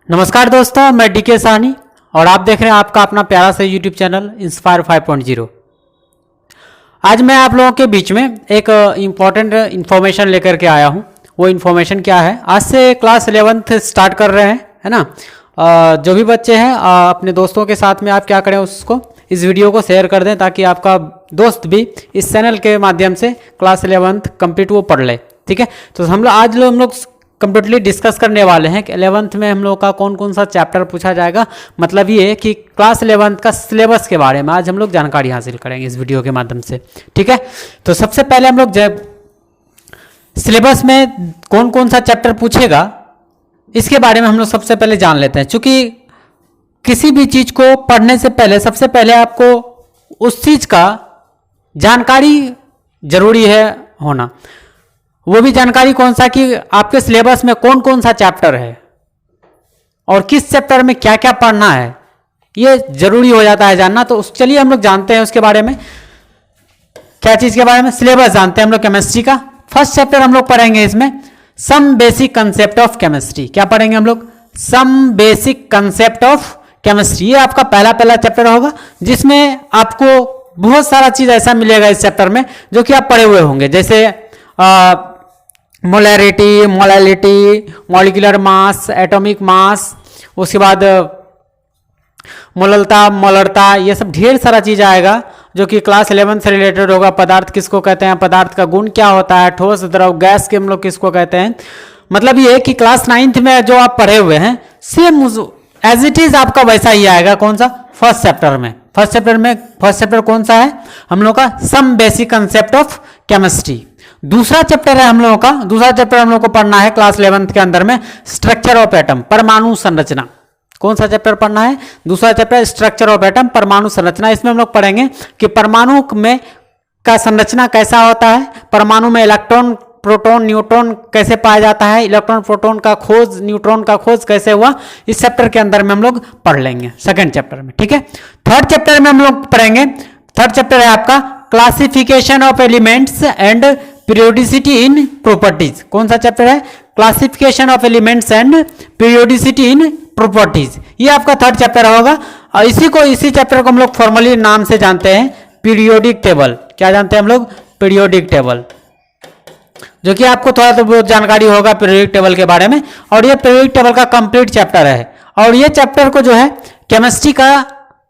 नमस्कार दोस्तों, मैं डीके साहनी और आप देख रहे हैं आपका अपना प्यारा सा यूट्यूब चैनल इंस्पायर 5.0। आज मैं आप लोगों के बीच में एक इम्पॉर्टेंट इन्फॉर्मेशन लेकर के आया हूं। वो इन्फॉर्मेशन क्या है, आज से क्लास 11th स्टार्ट कर रहे हैं, है ना। जो भी बच्चे हैं अपने दोस्तों के साथ में आप क्या करें, उसको इस वीडियो को शेयर कर दें ताकि आपका दोस्त भी इस चैनल के माध्यम से क्लास 11th कंप्लीट वो पढ़ ले। ठीक है, तो हम लोग कंप्लीटली डिस्कस करने वाले हैं कि 11th में हम लोग का कौन कौन सा चैप्टर पूछा जाएगा। मतलब ये कि क्लास 11th का सिलेबस के बारे में आज हम लोग जानकारी हासिल करेंगे इस वीडियो के माध्यम से। ठीक है, तो सबसे पहले हम लोग जब सिलेबस में कौन कौन सा चैप्टर पूछेगा इसके बारे में हम लोग सबसे पहले जान लेते हैं। चूंकि किसी भी चीज को पढ़ने से पहले सबसे पहले आपको उस चीज का जानकारी जरूरी है होना। वो भी जानकारी कौन सा कि आपके सिलेबस में कौन कौन सा चैप्टर है और किस चैप्टर में क्या क्या पढ़ना है, ये जरूरी हो जाता है जानना। तो चलिए हम लोग जानते हैं उसके बारे में, क्या चीज के बारे में सिलेबस जानते हैं हम लोग केमिस्ट्री का। फर्स्ट चैप्टर हम लोग पढ़ेंगे इसमें some basic concept of chemistry. क्या पढ़ेंगे हम लोग? Some basic concept of chemistry. ये आपका पहला चैप्टर होगा जिसमें आपको बहुत सारा चीज ऐसा मिलेगा इस चैप्टर में जो कि आप पढ़े हुए होंगे, जैसे molarity, molality, molecular mass, atomic mass, उसके बाद मोललता, मोलरता, ये सब ढेर सारा चीज आएगा जो कि क्लास 11 से रिलेटेड होगा। पदार्थ किसको कहते हैं, पदार्थ का गुण क्या होता है, ठोस, द्रव, गैस के हम लोग किसको कहते हैं। मतलब ये कि क्लास 9th में जो आप पढ़े हुए हैं सेम एज इट इज आपका वैसा ही आएगा। कौन सा? फर्स्ट चैप्टर में। फर्स्ट चैप्टर कौन सा है हम लोग का? Some basic concept of chemistry. दूसरा चैप्टर है हम लोगों का, दूसरा चैप्टर हम लोग को पढ़ना है क्लास 11th के अंदर में स्ट्रक्चर ऑफ एटम, परमाणु संरचना। कौन सा चैप्टर पढ़ना है? दूसरा चैप्टर स्ट्रक्चर ऑफ एटम, परमाणु संरचना। इसमें हम लोग पढ़ेंगे कि परमाणु में का संरचना कैसा होता है, परमाणु में इलेक्ट्रॉन, प्रोटॉन, न्यूट्रॉन कैसे पाया जाता है, इलेक्ट्रॉन प्रोटॉन का खोज, न्यूट्रॉन का खोज कैसे हुआ, इस चैप्टर के अंदर में हम लोग पढ़ लेंगे सेकंड चैप्टर में। ठीक है, थर्ड चैप्टर में हम लोग पढ़ेंगे, थर्ड चैप्टर है आपका classification of elements and periodicity in properties. कौन सा चैप्टर है? Classification of elements and periodicity in properties. ये आपका थर्ड चैप्टर होगा और इसी चैप्टर को हम लोग फॉर्मली नाम से जानते हैं पीरियोडिक टेबल। क्या जानते हैं हम लोग? पीरियोडिक टेबल, जो कि आपको थोड़ा तो बहुत जानकारी होगा पीरियोडिक टेबल के बारे में। और ये पीरियोडिक टेबल का कंप्लीट चैप्टर है और ये चैप्टर को जो है केमिस्ट्री का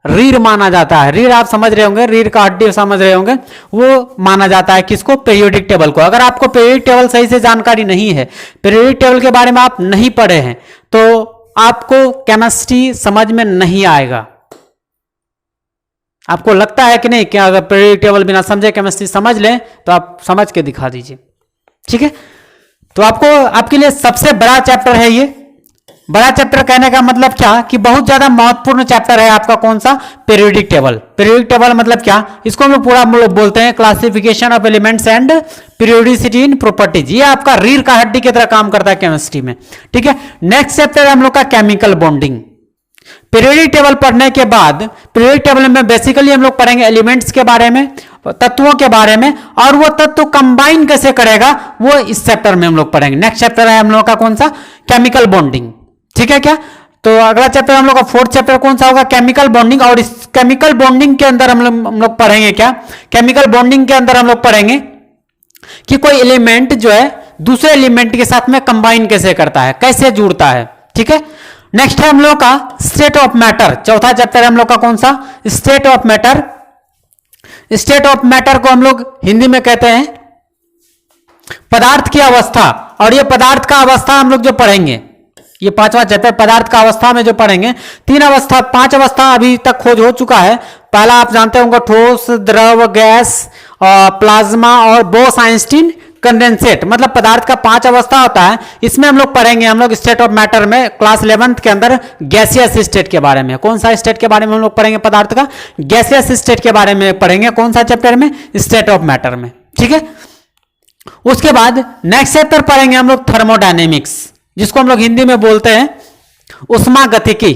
रीढ़ माना जाता है। रीढ़ आप समझ रहे होंगे, रीढ़ का हड्डी समझ रहे होंगे, वो माना जाता है किसको? पीरियोडिक टेबल को। अगर आपको पीरियोडिक टेबल सही से जानकारी नहीं है, पीरियोडिक टेबल के बारे में आप नहीं पढ़े हैं, तो आपको केमिस्ट्री समझ में नहीं आएगा। आपको लगता है कि नहीं कि अगर पीरियोडिक टेबल बिना समझे केमिस्ट्री समझ लें तो आप समझ के दिखा दीजिए। ठीक है, तो आपके लिए सबसे बड़ा चैप्टर है ये। बड़ा चैप्टर कहने का मतलब क्या कि बहुत ज्यादा महत्वपूर्ण चैप्टर है आपका। कौन सा? Periodic table. पीरियोडिक टेबल मतलब क्या? इसको हम लोग पूरा बोलते हैं classification of elements and periodicity in properties. ये आपका रीढ़ का हड्डी की तरह काम करता है केमिस्ट्री में। ठीक है, नेक्स्ट चैप्टर है हम लोग का केमिकल बॉन्डिंग। पीरियोडिक टेबल पढ़ने के बाद पीरियोडिक टेबल में बेसिकली हम लोग पढ़ेंगे एलिमेंट्स के बारे में, तत्वों के बारे में, और वो तत्व कंबाइन कैसे करेगा वो इस चैप्टर में हम लोग पढ़ेंगे। नेक्स्ट चैप्टर है हम लोग का कौन सा? Chemical bonding. ठीक है क्या? तो अगला चैप्टर हम लोग का फोर्थ चैप्टर कौन सा होगा? Chemical bonding. और इस केमिकल बॉन्डिंग के अंदर हम लोग पढ़ेंगे क्या? केमिकल बॉन्डिंग के अंदर हम लोग पढ़ेंगे कि कोई एलिमेंट जो है दूसरे एलिमेंट के साथ में कंबाइन कैसे करता है, कैसे जुड़ता है। ठीक है, नेक्स्ट है हम लोग का स्टेट ऑफ मैटर। चौथा चैप्टर है हम लोग का कौन सा? State of matter. State of matter को हम लोग हिंदी में कहते हैं पदार्थ की अवस्था। और ये पदार्थ का अवस्था हम लोग जो पढ़ेंगे, ये पांचवा चैप्टर पदार्थ का अवस्था में जो पढ़ेंगे, पांच अवस्था अभी तक खोज हो चुका है। पहला आप जानते होंगे ठोस, द्रव, गैस, प्लाज्मा और बोस-आइंस्टीन कंडेंसेट। मतलब पदार्थ का 5 अवस्था होता है। इसमें हम लोग पढ़ेंगे हम लोग स्टेट ऑफ मैटर में क्लास 11th के अंदर गैसियस स्टेट के बारे में। कौन सा स्टेट के बारे में हम लोग पढ़ेंगे? पदार्थ का गैसियस स्टेट के बारे में पढ़ेंगे। कौन सा चैप्टर में? स्टेट ऑफ मैटर में। ठीक है, उसके बाद नेक्स्ट चैप्टर पढ़ेंगे हम लोग थर्मोडायनेमिक्स, जिसको हम लोग हिंदी में बोलते हैं उष्मागतिकी।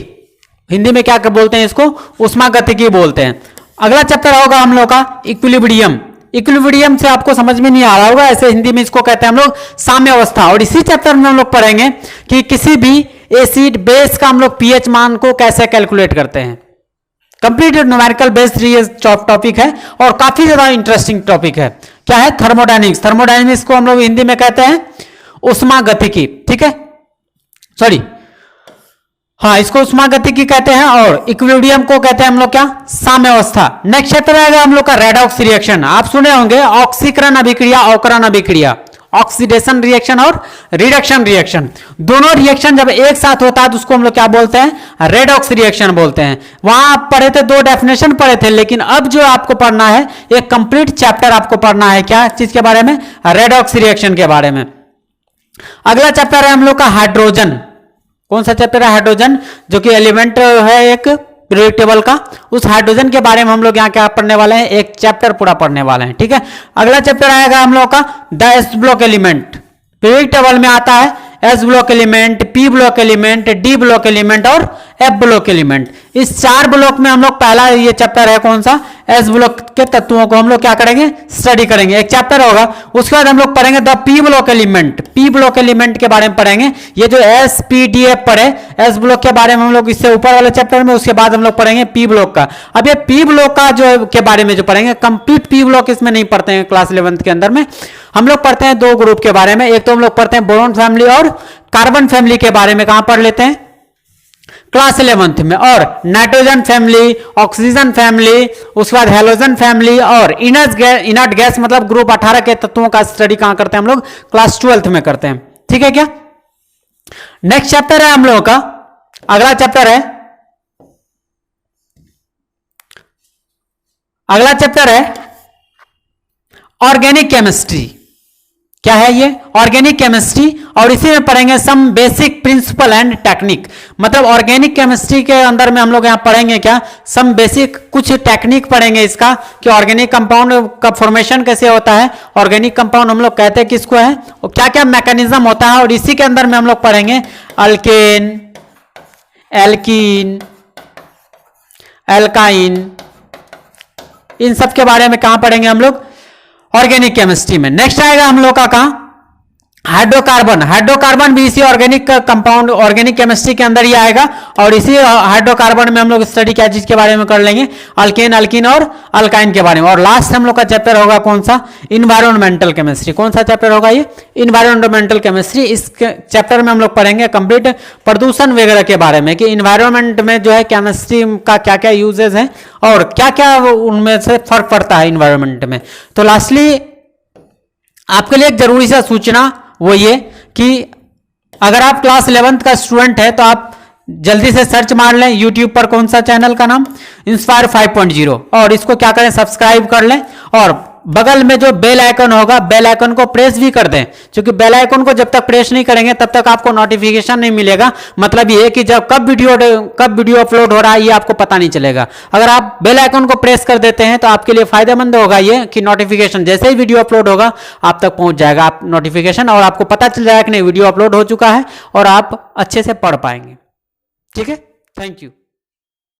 हिंदी में क्या बोलते हैं इसको? उष्मागतिकी बोलते हैं। अगला चैप्टर होगा हम लोग का इक्विलिब्रियम। इक्विलिब्रियम से आपको समझ में नहीं आ रहा होगा, ऐसे हिंदी में इसको कहते हैं हम लोग साम्य अवस्था। और इसी चैप्टर में हम लोग पढ़ेंगे कि किसी भी एसिड बेस का हम लोग पीएच मान को कैसे कैलकुलेट करते हैं। कंप्लीट न्यूमेरिकल बेस्ड ये टॉपिक है और काफी ज्यादा इंटरेस्टिंग टॉपिक है। क्या है? थर्मोडायनेमिक्स। थर्मोडायनेमिक्स को हम लोग हिंदी में कहते हैं उष्मागतिकी, ठीक है, सॉरी, हाँ, इसको उष्मागतिकी कहते हैं और इक्विलिब्रियम को कहते हैं हम लोग क्या? साम्यावस्था। नेक्स्ट चैप्टर आएगा हम लोग का रेडॉक्स रिएक्शन। आप सुने होंगे ऑक्सीकरण अभिक्रिया, अवकरण अभिक्रिया, ऑक्सीडेशन रिएक्शन और रिडक्शन रिएक्शन। दोनों रिएक्शन जब एक साथ होता है तो उसको हम लोग क्या बोलते हैं? रेडॉक्स रिएक्शन बोलते हैं। वहां आप पढ़े थे, दो डेफिनेशन पढ़े थे, लेकिन अब जो आपको पढ़ना है एक कंप्लीट चैप्टर आपको पढ़ना है। क्या चीज के बारे में? रेडॉक्स रिएक्शन के बारे में। अगला चैप्टर है हम लोग का हाइड्रोजन। कौन सा चैप्टर है? हाइड्रोजन, जो कि एलिमेंट है एक पीरियोडिक टेबल का। उस हाइड्रोजन के बारे में हम लोग यहाँ क्या पढ़ने वाले हैं? एक चैप्टर पूरा पढ़ने वाले हैं, ठीक है। अगला चैप्टर आएगा हम लोग का the S block element. Periodic table में आता है S block element, P block element, D block element और एफ ब्लॉक एलिमेंट। इस चार ब्लॉक में हम लोग पहला ये चैप्टर है कौन सा? एस ब्लॉक के तत्वों को हम लोग क्या करेंगे? स्टडी करेंगे। एक चैप्टर होगा, उसके बाद हम लोग पढ़ेंगे the P block element. P block element के बारे में पढ़ेंगे। ये जो एस पी डी एफ पढ़े, एस ब्लॉक के बारे में हम लोग इससे ऊपर वाले चैप्टर में, उसके बाद हम लोग पढ़ेंगे पी ब्लॉक का। अब ये पी ब्लॉक का जो के बारे में जो पढ़ेंगे, कंप्लीट पी ब्लॉक इसमें नहीं पढ़ते हैं क्लास 11th के अंदर में। हम लोग पढ़ते हैं दो ग्रुप के बारे में। एक तो हम लोग पढ़ते हैं बोरॉन फैमिली और कार्बन फैमिली के बारे में। कहां पढ़ लेते हैं? क्लास 11th में। और नाइट्रोजन फैमिली, ऑक्सीजन फैमिली, उसके बाद हेलोजन फैमिली और इनर्ट गैस मतलब ग्रुप 18 के तत्वों का स्टडी कहां करते हैं हम लोग? क्लास 12th में करते हैं, ठीक है क्या। नेक्स्ट चैप्टर है हम लोगों का, अगला चैप्टर है, अगला चैप्टर है ऑर्गेनिक केमिस्ट्री। क्या है ये? Organic chemistry. और इसी में पढ़ेंगे some basic principle and technique. मतलब ऑर्गेनिक केमिस्ट्री के अंदर में हम लोग यहाँ पढ़ेंगे क्या? सम बेसिक कुछ टेक्निक पढ़ेंगे इसका, कि ऑर्गेनिक कंपाउंड का फॉर्मेशन कैसे होता है, ऑर्गेनिक कंपाउंड हम लोग कहते हैं किसको है, और क्या क्या मैकेनिज्म होता है। और इसी के अंदर में हम लोग पढ़ेंगे अल्केन, एल्कीन, एल्काइन, इन सब के बारे में कहां पढ़ेंगे हम लोग? ऑर्गेनिक केमिस्ट्री में। नेक्स्ट आएगा हम लोग का कहां? हाइड्रोकार्बन। हाइड्रोकार्बन भी इसी ऑर्गेनिक कंपाउंड, ऑर्गेनिक केमिस्ट्री के अंदर ही आएगा। और इसी हाइड्रोकार्बन में हम लोग स्टडी क्या चीज के बारे में कर लेंगे? अल्केन, अल्कीन और अल्काइन के बारे में। और लास्ट हम लोग का चैप्टर होगा कौन सा? Environmental chemistry. कौन सा चैप्टर होगा ये? Environmental chemistry. इस चैप्टर में हम लोग पढ़ेंगे कंप्लीट प्रदूषण वगैरह के बारे में, कि इन्वायरमेंट में जो है केमिस्ट्री का क्या क्या यूजेस है और क्या क्या उनमें से फर्क पड़ता है इन्वायरमेंट में। तो लास्टली आपके लिए एक जरूरी सा सूचना वो ये कि अगर आप क्लास 11th का स्टूडेंट है तो आप जल्दी से सर्च मार लें यूट्यूब पर, कौन सा चैनल का नाम? इंस्पायर 5.0। और इसको क्या करें? सब्सक्राइब कर लें। और बगल में जो बेल आइकन होगा, बेल आइकन को प्रेस भी कर दें, क्योंकि बेल आइकन को जब तक प्रेस नहीं करेंगे तब तक आपको नोटिफिकेशन नहीं मिलेगा। मतलब ये कि जब कब वीडियो अपलोड हो रहा है ये आपको पता नहीं चलेगा। अगर आप बेल आइकन को प्रेस कर देते हैं तो आपके लिए फायदेमंद होगा ये, कि नोटिफिकेशन जैसे ही वीडियो अपलोड होगा आप तक पहुंच जाएगा आप नोटिफिकेशन, और आपको पता चल जाएगा कि नहीं वीडियो अपलोड हो चुका है, और आप अच्छे से पढ़ पाएंगे। ठीक है, थैंक यू।